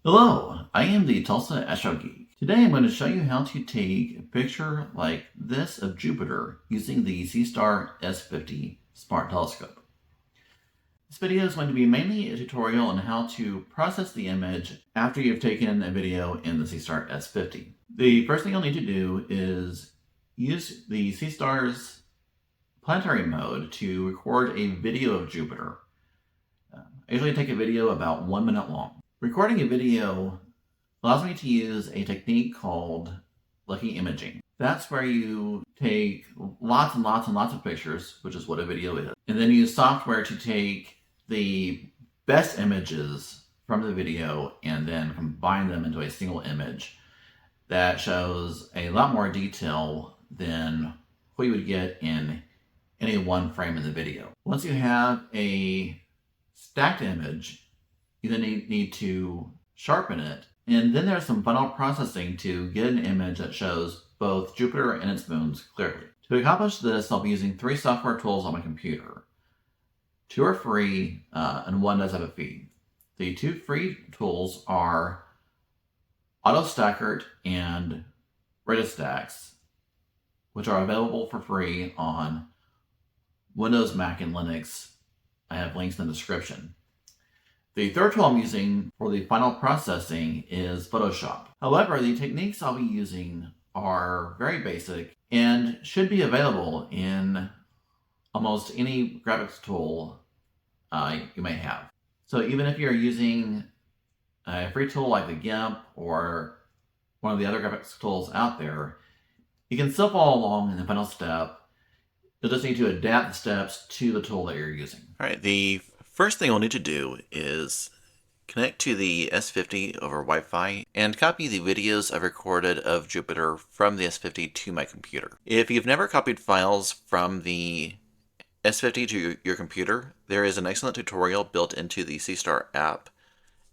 Hello, I am the Tulsa Astro Geek. Today I'm going to show you how to take a picture like this of Jupiter using the Seestar S50 Smart Telescope. This video is going to be mainly a tutorial on how to process the image after you've taken a video in the Seestar S50. The first thing you'll need to do is use the Seestar's planetary mode to record a video of Jupiter. I usually take a video about 1 minute long. Recording a video allows me to use a technique called lucky imaging. That's where you take lots and lots and lots of pictures, which is what a video is, and then use software to take the best images from the video and then combine them into a single image that shows a lot more detail than what you would get in any one frame in the video. Once you have a stacked image, you then need to sharpen it, and then there's some final processing to get an image that shows both Jupiter and its moons clearly. To accomplish this, I'll be using 3 software tools on my computer. 2 are free, and 1 does have a fee. The 2 free tools are Autostakkert and Registax, which are available for free on Windows, Mac, and Linux. I have links in the description. The third tool I'm using for the final processing is Photoshop. However, the techniques I'll be using are very basic and should be available in almost any graphics tool you may have. So even if you're using a free tool like the GIMP or one of the other graphics tools out there, you can still follow along in the final step. You'll just need to adapt the steps to the tool that you're using. All right, the first thing we'll need to do is connect to the S50 over Wi-Fi and copy the videos I've recorded of Jupiter from the S50 to my computer. If you've never copied files from the S50 to your computer, there is an excellent tutorial built into the Seestar app.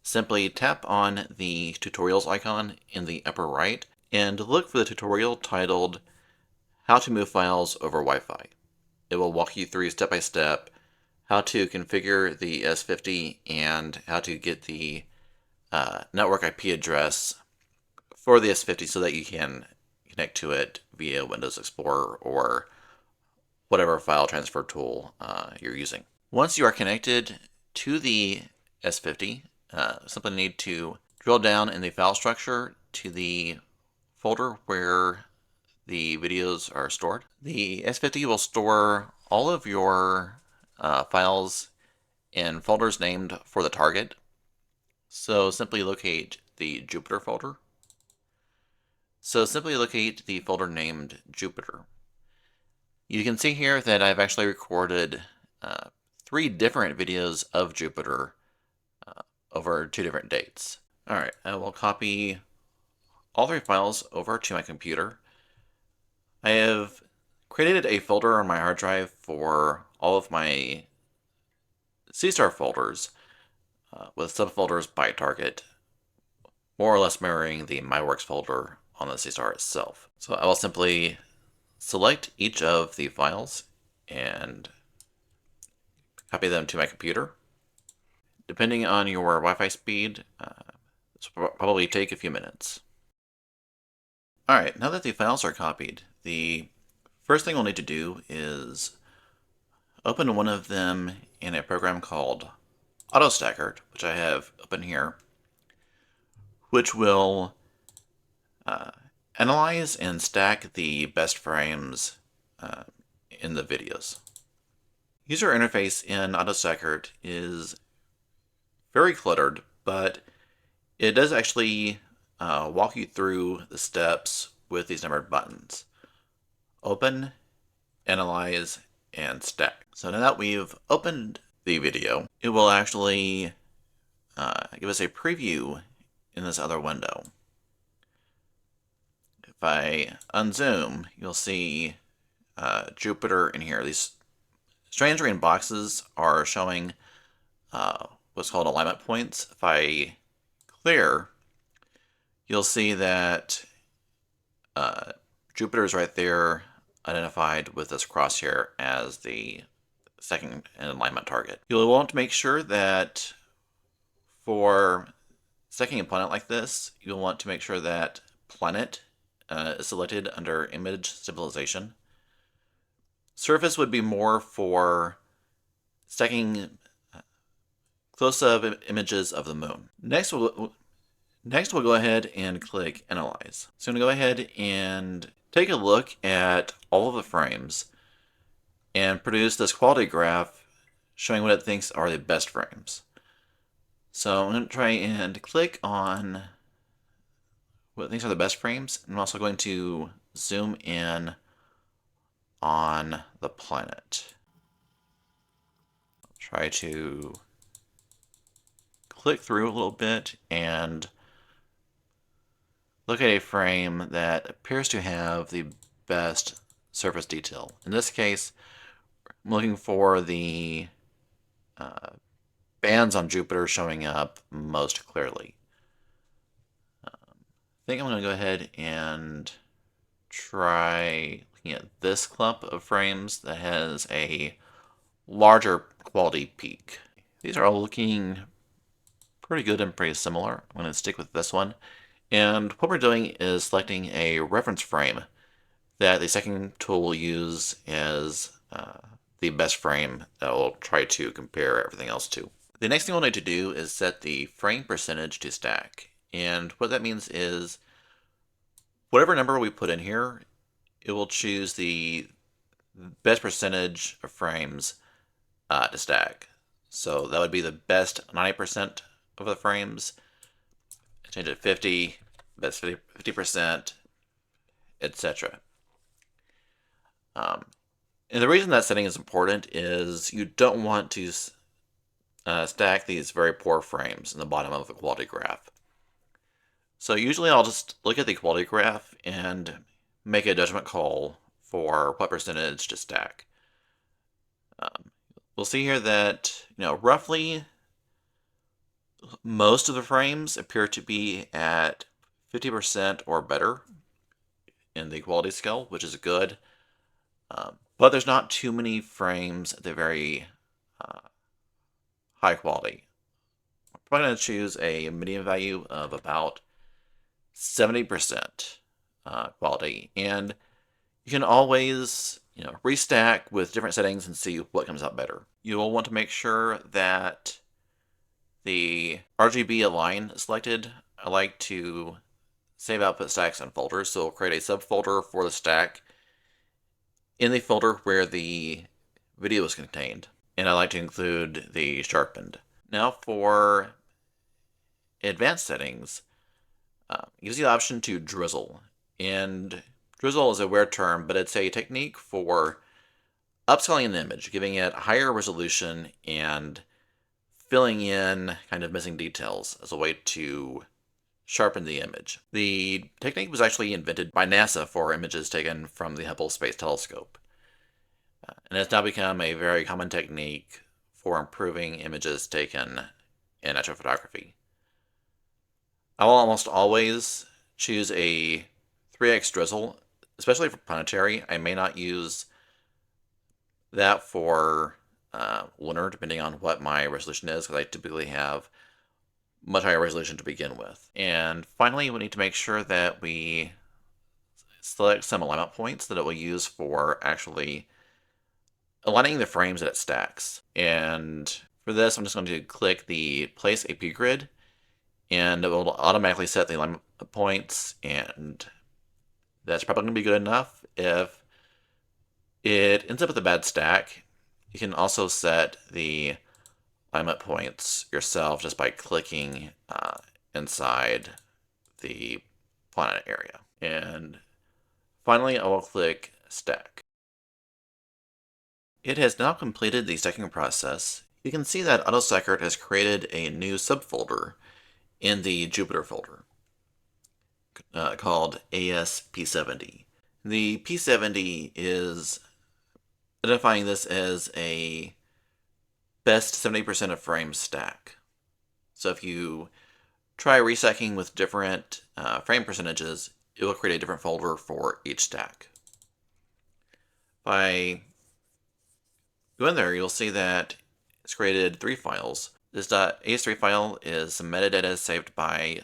Simply tap on the tutorials icon in the upper right and look for the tutorial titled How to Move Files Over Wi-Fi. It will walk you through step by step how to configure the S50 and how to get the network IP address for the S50 so that you can connect to it via Windows Explorer or whatever file transfer tool you're using. Once you are connected to the S50, simply need to drill down in the file structure to the folder where the videos are stored. The S50 will store all of your files in folders named for the target. So simply locate the Jupiter folder. So simply locate the folder named Jupiter. You can see here that I've actually recorded 3 different videos of Jupiter over 2 different dates. Alright, I will copy all 3 files over to my computer. I have created a folder on my hard drive for all of my Seestar folders with subfolders by target, more or less mirroring the My Works folder on the Seestar itself. So I will simply select each of the files and copy them to my computer. Depending on your Wi-Fi speed, this will probably take a few minutes. Alright, now that the files are copied, the first thing we'll need to do is open one of them in a program called Autostakkert, which I have open here, which will analyze and stack the best frames in the videos. User interface in Autostakkert is very cluttered, but it does actually walk you through the steps with these numbered buttons. Open, analyze, and stack. So now that we've opened the video, it will actually give us a preview in this other window. If I unzoom, you'll see Jupiter in here. These strange green boxes are showing what's called alignment points. If I clear, you'll see that Jupiter is right there, identified with this crosshair as the second in alignment target. You'll want to make sure that for stacking a planet like this, you'll want to make sure that planet is selected under image stabilization. Surface would be more for stacking close-up images of the moon. Next, we'll go ahead and click Analyze. So I'm going to go ahead and take a look at all of the frames and produce this quality graph showing what it thinks are the best frames. So I'm going to try and click on what it thinks are the best frames. I'm also going to zoom in on the planet. I'll try to click through a little bit and look at a frame that appears to have the best surface detail. In this case, I'm looking for the bands on Jupiter showing up most clearly. I think I'm going to go ahead and try looking at this clump of frames that has a larger quality peak. These are all looking pretty good and pretty similar. I'm going to stick with this one. And what we're doing is selecting a reference frame that the second tool will use as the best frame that we'll try to compare everything else to. The next thing we'll need to do is set the frame percentage to stack. And what that means is whatever number we put in here, it will choose the best percentage of frames to stack. So that would be the best 90% of the frames. Change it to 50, best 50%, etc. And the reason that setting is important is you don't want to stack these very poor frames in the bottom of the quality graph. So usually I'll just look at the quality graph and make a judgment call for what percentage to stack. We'll see here that, roughly most of the frames appear to be at 50% or better in the quality scale, which is good. But there's not too many frames at the very high quality. I'm probably going to choose a median value of about 70% quality. And you can always restack with different settings and see what comes out better. You will want to make sure that the RGB align is selected. I like to save output stacks in folders, so I'll create a subfolder for the stack in the folder where the video is contained. And I like to include the sharpened. Now for advanced settings, it gives you the option to drizzle. And drizzle is a weird term, but it's a technique for upscaling an image, giving it higher resolution and filling in kind of missing details as a way to sharpen the image. The technique was actually invented by NASA for images taken from the Hubble Space Telescope. And it's now become a very common technique for improving images taken in astrophotography. I will almost always choose a 3x drizzle, especially for planetary. I may not use that for lunar, depending on what my resolution is, because I typically have much higher resolution to begin with. And finally, we need to make sure that we select some alignment points that it will use for actually aligning the frames that it stacks. And for this, I'm just going to click the Place AP Grid, and it will automatically set the alignment points, and that's probably going to be good enough. If it ends up with a bad stack, you can also set the alignment points yourself just by clicking inside the planet area. And finally, I will click Stack. It has now completed the stacking process. You can see that Autostakkert has created a new subfolder in the Jupiter folder called ASP70. The P70 is identifying this as a best 70% of frames stack. So if you try restacking with different frame percentages, it will create a different folder for each stack. If I go in there, you'll see that it's created 3 files. This .as3 file is some metadata saved by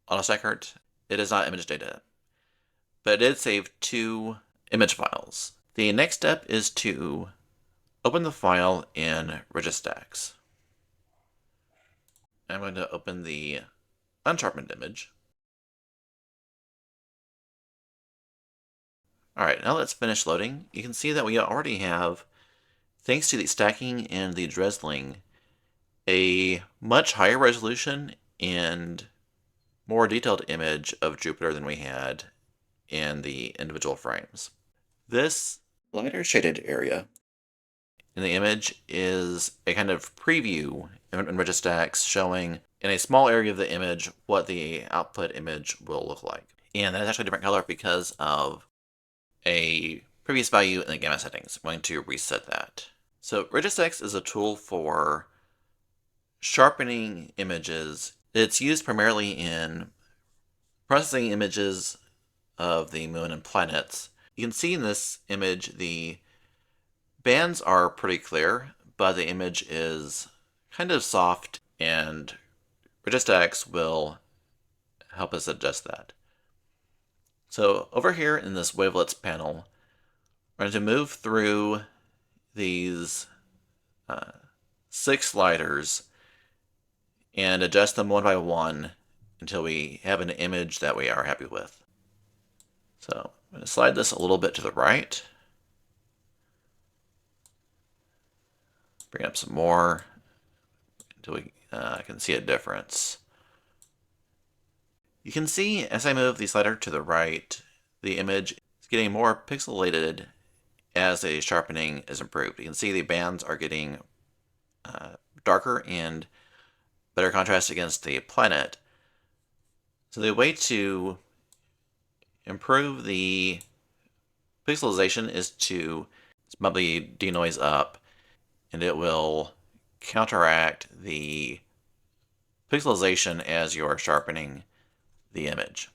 Autostakkert. It is not image data, but it did save 2 image files. The next step is to open the file in Registax. I'm going to open the unsharpened image. Alright, now let's finish loading. You can see that we already have, thanks to the stacking and the drizzling, a much higher resolution and more detailed image of Jupiter than we had in the individual frames. This lighter shaded area in the image is a kind of preview in Registax showing in a small area of the image what the output image will look like. And that is actually a different color because of a previous value in the gamma settings. I'm going to reset that. So Registax is a tool for sharpening images. It's used primarily in processing images of the moon and planets. You can see in this image the bands are pretty clear, but the image is kind of soft, and Registax will help us adjust that. So over here in this wavelets panel, we're going to move through these 6 sliders and adjust them one by one until we have an image that we are happy with. So I'm going to slide this a little bit to the right. Bring up some more until we can see a difference. You can see as I move the slider to the right, the image is getting more pixelated as the sharpening is improved. You can see the bands are getting darker and better contrast against the planet. So the way to improve the pixelization is to bump the denoise up, and it will counteract the pixelization as you're sharpening the image.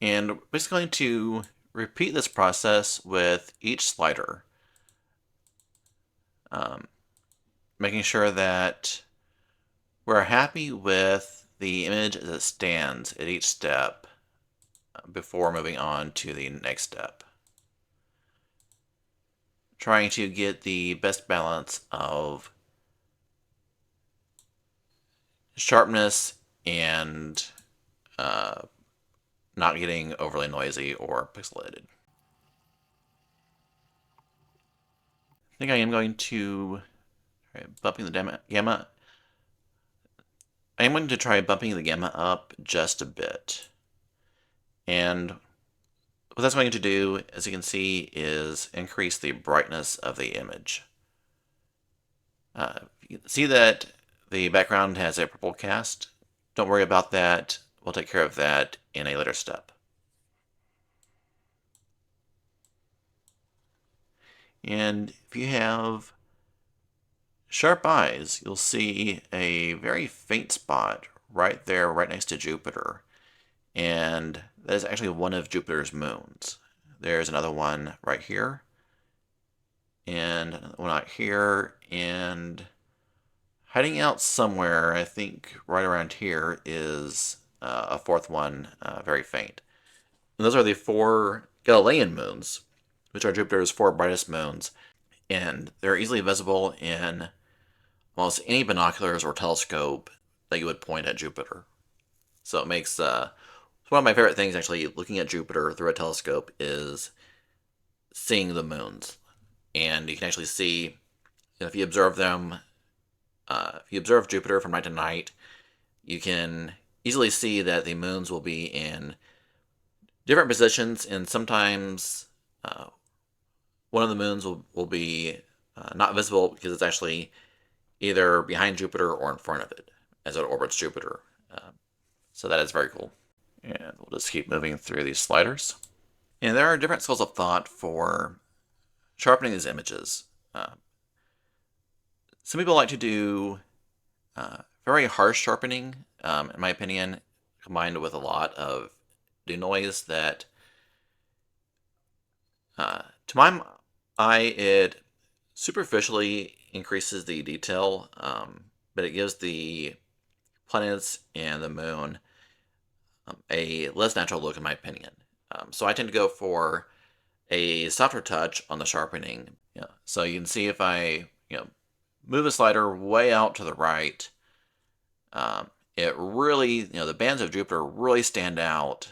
And we're just going to repeat this process with each slider, making sure that we're happy with the image as it stands at each step before moving on to the next step. Trying to get the best balance of sharpness and not getting overly noisy or pixelated. I think I am going to try bumping the gamma. I am going to try bumping the gamma up just a bit. And what that's going to do, as you can see, is increase the brightness of the image. You can see that the background has a purple cast. Don't worry about that. We'll take care of that in a later step. And if you have sharp eyes, you'll see a very faint spot right there, right next to Jupiter. And that is actually one of Jupiter's moons. There's another one right here, and one out here, and hiding out somewhere, I think right around here, is a 4th one, very faint. And those are the 4 Galilean moons, which are Jupiter's 4 brightest moons, and they're easily visible in almost any binoculars or telescope that you would point at Jupiter. So it makes one of my favorite things, actually, looking at Jupiter through a telescope is seeing the moons. And you can actually see, if you observe them, if you observe Jupiter from night to night, you can easily see that the moons will be in different positions, and sometimes one of the moons will be not visible because it's actually either behind Jupiter or in front of it as it orbits Jupiter. So that is very cool. And we'll just keep moving through these sliders. And there are different schools of thought for sharpening these images. Some people like to do very harsh sharpening, in my opinion, combined with a lot of denoise that, to my eye, it superficially increases the detail, but it gives the planets and the moon a less natural look, in my opinion. So I tend to go for a softer touch on the sharpening. Yeah. So you can see if I move the slider way out to the right, it really, the bands of Jupiter really stand out,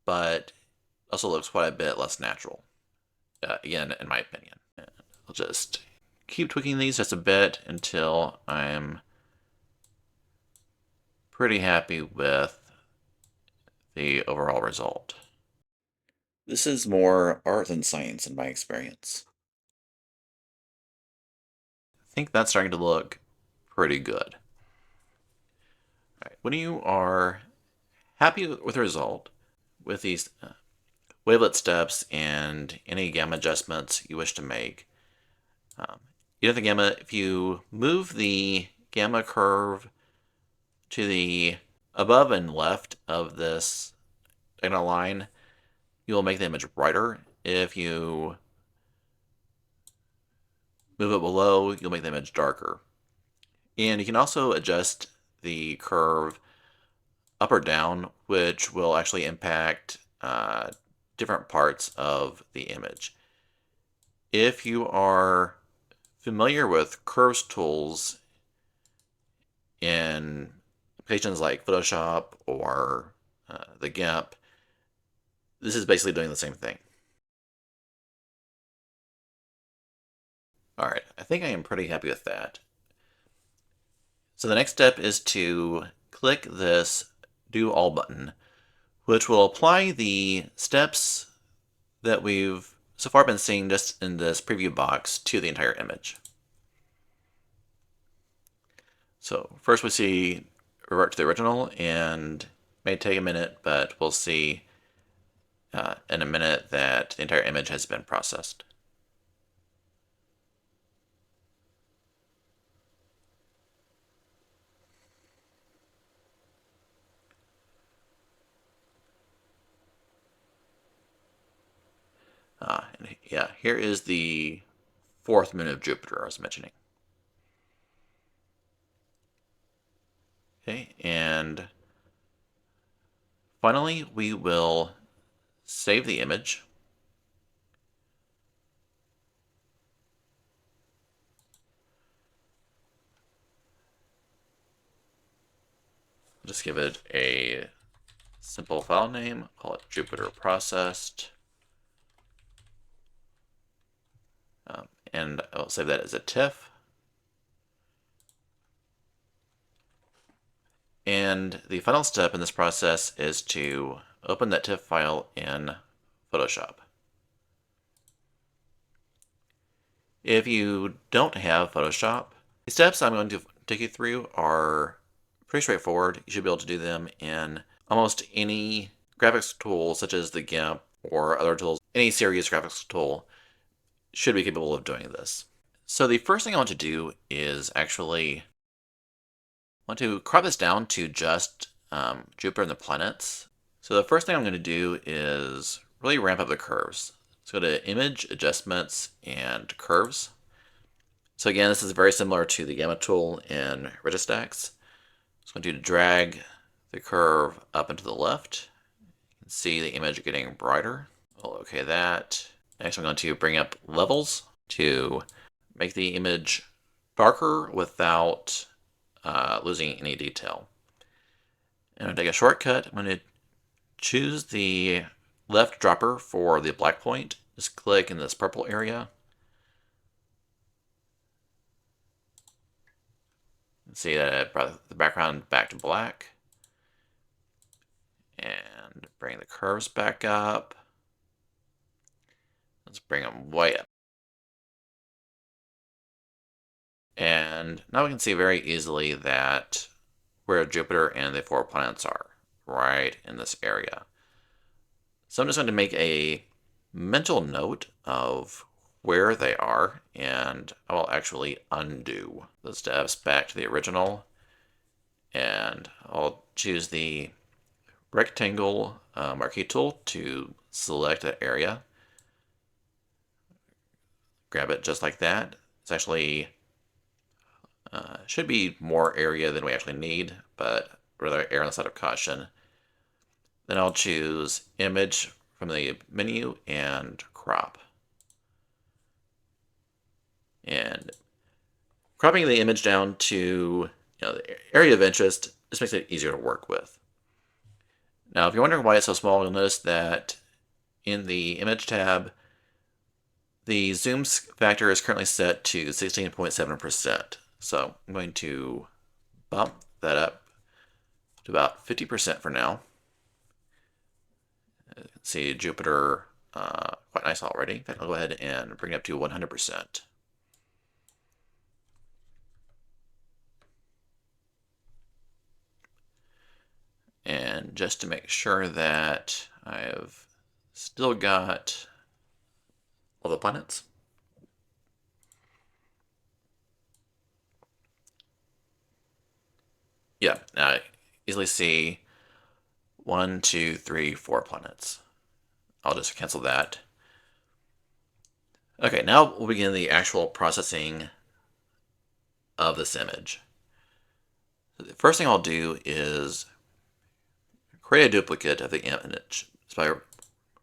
but also looks quite a bit less natural, again, in my opinion. I'll just keep tweaking these just a bit until I'm pretty happy with the overall result. This is more art than science in my experience. I think that's starting to look pretty good. All right, when you are happy with the result, with these wavelet steps and any gamma adjustments you wish to make, the gamma, if you move the gamma curve to the above and left of this diagonal line, you will make the image brighter. If you move it below, you'll make the image darker. And you can also adjust the curve up or down, which will actually impact different parts of the image. If you are familiar with curves tools in applications like Photoshop or the GIMP, this is basically doing the same thing. All right, I think I am pretty happy with that. So the next step is to click this Do All button, which will apply the steps that we've so far been seeing just in this preview box to the entire image. So first we see revert to the original, and it may take a minute, but we'll see in a minute that the entire image has been processed. And yeah, here is the fourth moon of Jupiter I was mentioning. Okay, and finally we will save the image. Just give it a simple file name, call it Jupiter processed. And I'll save that as a TIFF. And the final step in this process is to open that TIFF file in Photoshop. If you don't have Photoshop, the steps I'm going to take you through are pretty straightforward. You should be able to do them in almost any graphics tool, such as the GIMP or other tools. Any serious graphics tool should be capable of doing this. So the first thing I want to do is actually want to crop this down to just Jupiter and the planets. So the first thing I'm going to do is really ramp up the curves. Let's go to Image, Adjustments, and Curves. So again, this is very similar to the Gamma tool in Registax. I'm going to drag the curve up and to the left. You can see the image getting brighter. I'll OK that. Next, I'm going to bring up Levels to make the image darker without losing any detail. And I'm going to take a shortcut. I'm going to choose the left dropper for the black point. Just click in this purple area. See that it brought the background back to black. And bring the curves back up. Let's bring them way up. And now we can see very easily that where Jupiter and the 4 planets are, right in this area. So I'm just going to make a mental note of where they are, and I will actually undo the steps back to the original, and I'll choose the rectangle marquee tool to select that area. Grab it just like that. It's actually should be more area than we actually need, but rather err on the side of caution. Then I'll choose image from the menu and crop. And cropping the image down to the area of interest just makes it easier to work with. Now, if you're wondering why it's so small, you'll notice that in the image tab, the zoom factor is currently set to 16.7%. So I'm going to bump that up to about 50% for now. You can see Jupiter quite nice already. In fact, I'll go ahead and bring it up to 100%. And just to make sure that I've still got all the planets. Yeah, now I easily see 1, 2, 3, 4 planets. I'll just cancel that. Okay, now we'll begin the actual processing of this image. The first thing I'll do is create a duplicate of the image. So I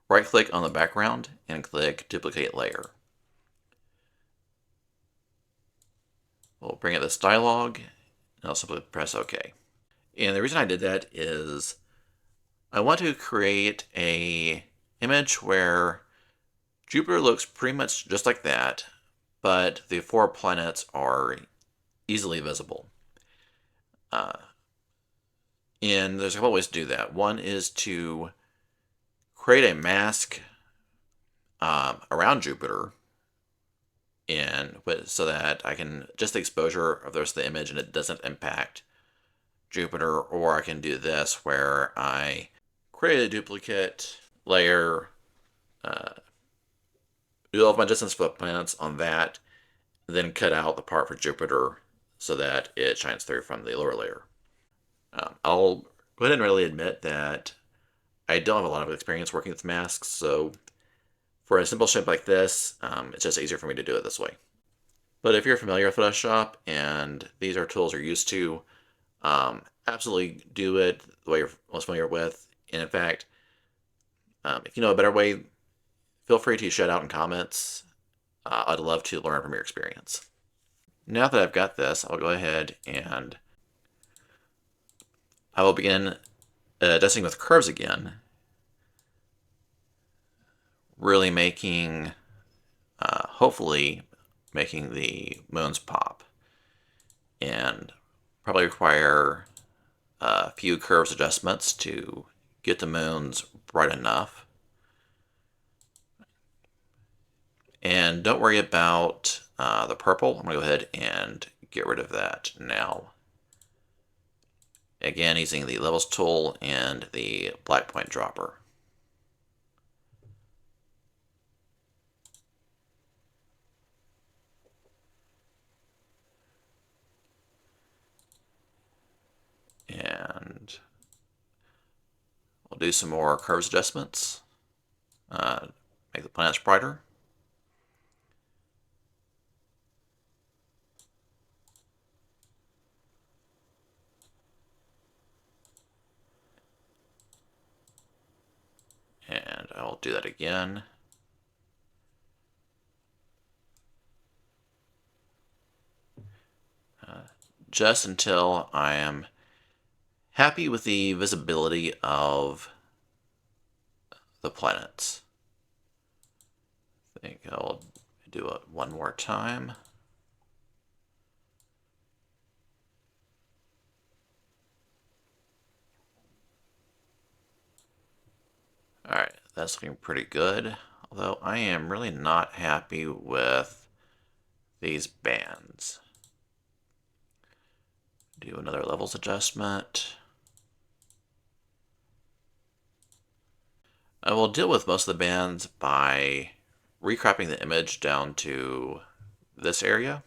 right-click on the background and click Duplicate Layer. We'll bring up this dialog, and I'll simply press OK. And the reason I did that is I want to create an image where Jupiter looks pretty much just like that, but the 4 planets are easily visible. And there's a couple ways to do that. One is to create a mask around Jupiter, so that I can just the exposure of the rest of the image and it doesn't impact Jupiter. Or I can do this where I create a duplicate layer, do all of my distance for the planets on that, then cut out the part for Jupiter so that it shines through from the lower layer. I'll go ahead and readily admit that I don't have a lot of experience working with masks, so for a simple shape like this, it's just easier for me to do it this way. But if you're familiar with Photoshop and these are tools you're used to, absolutely do it the way you're most familiar with. And in fact, if you know a better way, feel free to shout out in comments. I'd love to learn from your experience. Now that I've got this, I'll go ahead and I will begin adjusting with curves again, really making, hopefully, making the moons pop. And probably require a few curves adjustments to get the moons bright enough. And don't worry about the purple. I'm going to go ahead and get rid of that now. Again, using the levels tool and the black point dropper. And we'll do some more curves adjustments. Make the planets brighter. And I'll do that again. Just until I am happy with the visibility of the planets. I think I'll do it one more time. Alright, that's looking pretty good. Although I am really not happy with these bands. Do another levels adjustment. I will deal with most of the bands by recropping the image down to this area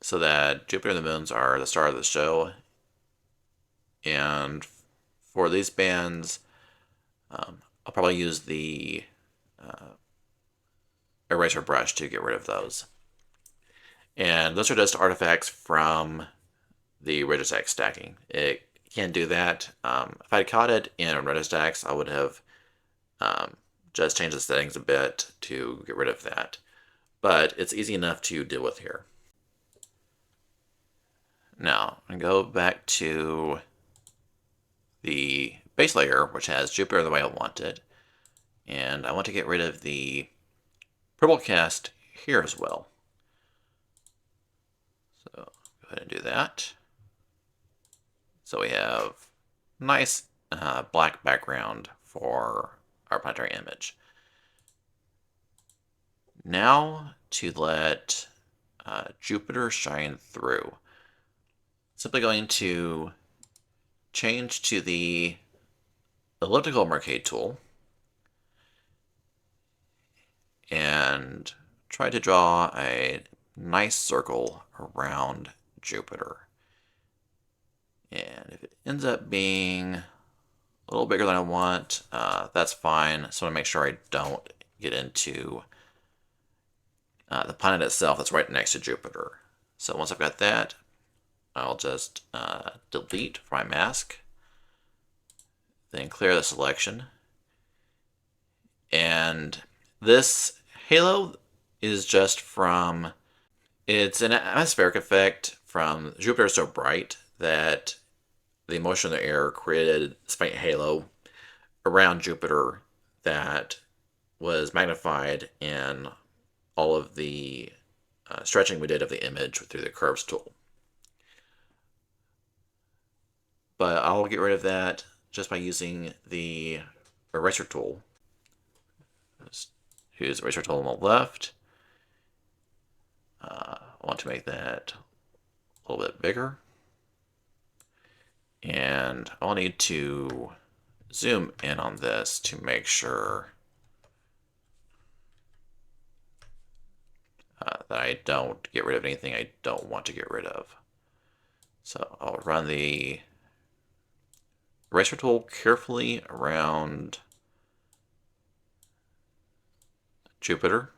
so that Jupiter and the moons are the star of the show. And for these bands, I'll probably use the eraser brush to get rid of those. And those are just artifacts from the Registax stacking. It can't do that. If I'd caught it in Registax, I would have just changed the settings a bit to get rid of that. But it's easy enough to deal with here. Now, I'm going to go back to the base layer, which has Jupiter the way I want it. And I want to get rid of the purple cast here as well. So go ahead and do that. So we have nice black background for our planetary image. Now to let Jupiter shine through. Simply going to change to the elliptical marquee tool and try to draw a nice circle around Jupiter. And if it ends up being a little bigger than I want, that's fine. So I want to make sure I don't get into the planet itself that's right next to Jupiter. So once I've got that, I'll just delete from my mask, then clear the selection. And this halo is just from, it's an atmospheric effect from Jupiter so bright that the motion of the air created this faint halo around Jupiter that was magnified in all of the stretching we did of the image through the curves tool. But I'll get rid of that just by using the eraser tool. Just use the eraser tool on the left. I want to make that a little bit bigger. And I'll need to zoom in on this to make sure that I don't get rid of anything I don't want to get rid of. So I'll run the eraser tool carefully around Jupiter.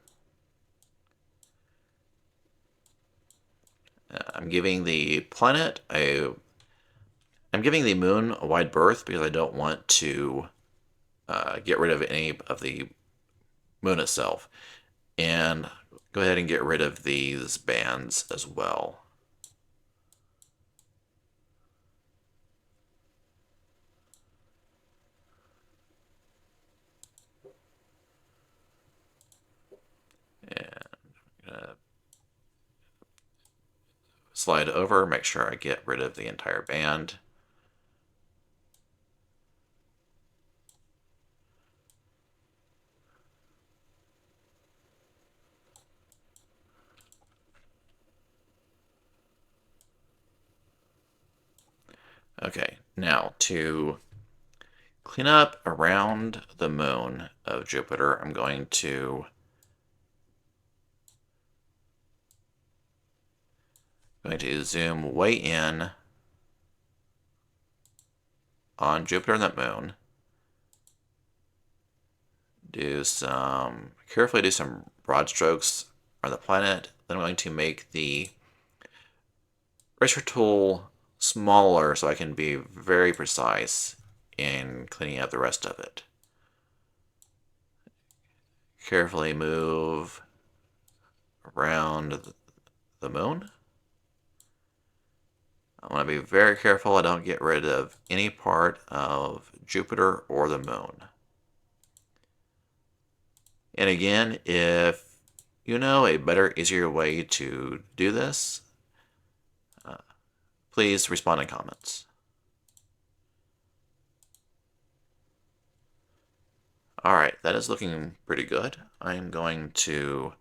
I'm giving the planet I'm giving the moon a wide berth because I don't want to get rid of any of the moon itself. And go ahead and get rid of these bands as well. And I'm gonna slide over, make sure I get rid of the entire band. Okay, now to clean up around the moon of Jupiter, I'm going to zoom way in on Jupiter and the moon. Carefully do some broad strokes on the planet. Then I'm going to make the eraser tool smaller so I can be very precise in cleaning up the rest of it. Carefully move around the moon. I want to be very careful I don't get rid of any part of Jupiter or the moon. And again, if you know a better, easier way to do this, please respond in comments. Alright, that is looking pretty good. I'm going to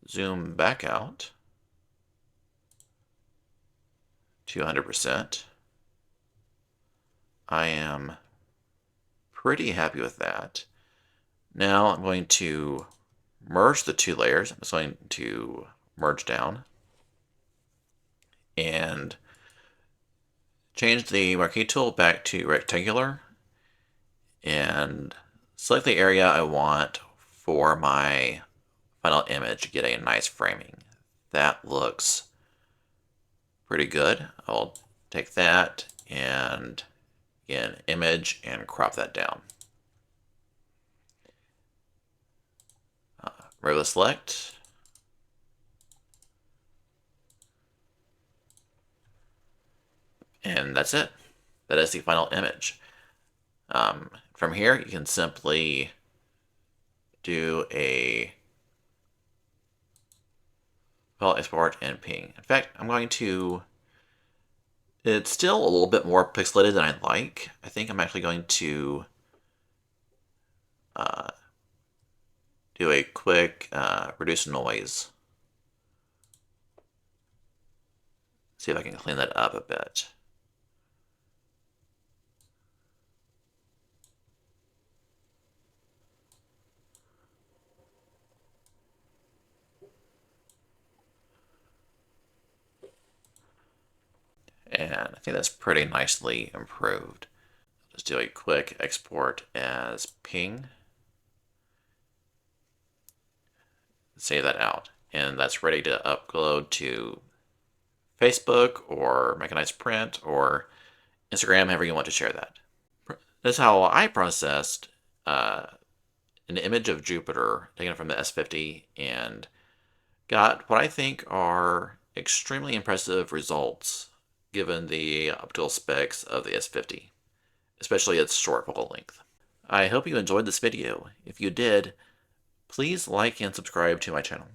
zoom back out to 100%. I am pretty happy with that. Now I'm going to merge the two layers. I'm just going to merge down and change the marquee tool back to rectangular and select the area I want for my final image to get a nice framing. That looks pretty good. I'll take that and again, image and crop that down. Remove the select. And that's it. That is the final image. From here, you can simply do a file export and ping. In fact, I'm going to... It's still a little bit more pixelated than I like. I think I'm actually going to do a quick reduce noise. See if I can clean that up a bit. And I think that's pretty nicely improved. Just do a quick export as ping. Save that out. And that's ready to upload to Facebook or make a nice print or Instagram, however you want to share that. That's how I processed an image of Jupiter taken from the S50 and got what I think are extremely impressive results given the optical specs of the S50, especially its short focal length. I hope you enjoyed this video. If you did, please like and subscribe to my channel.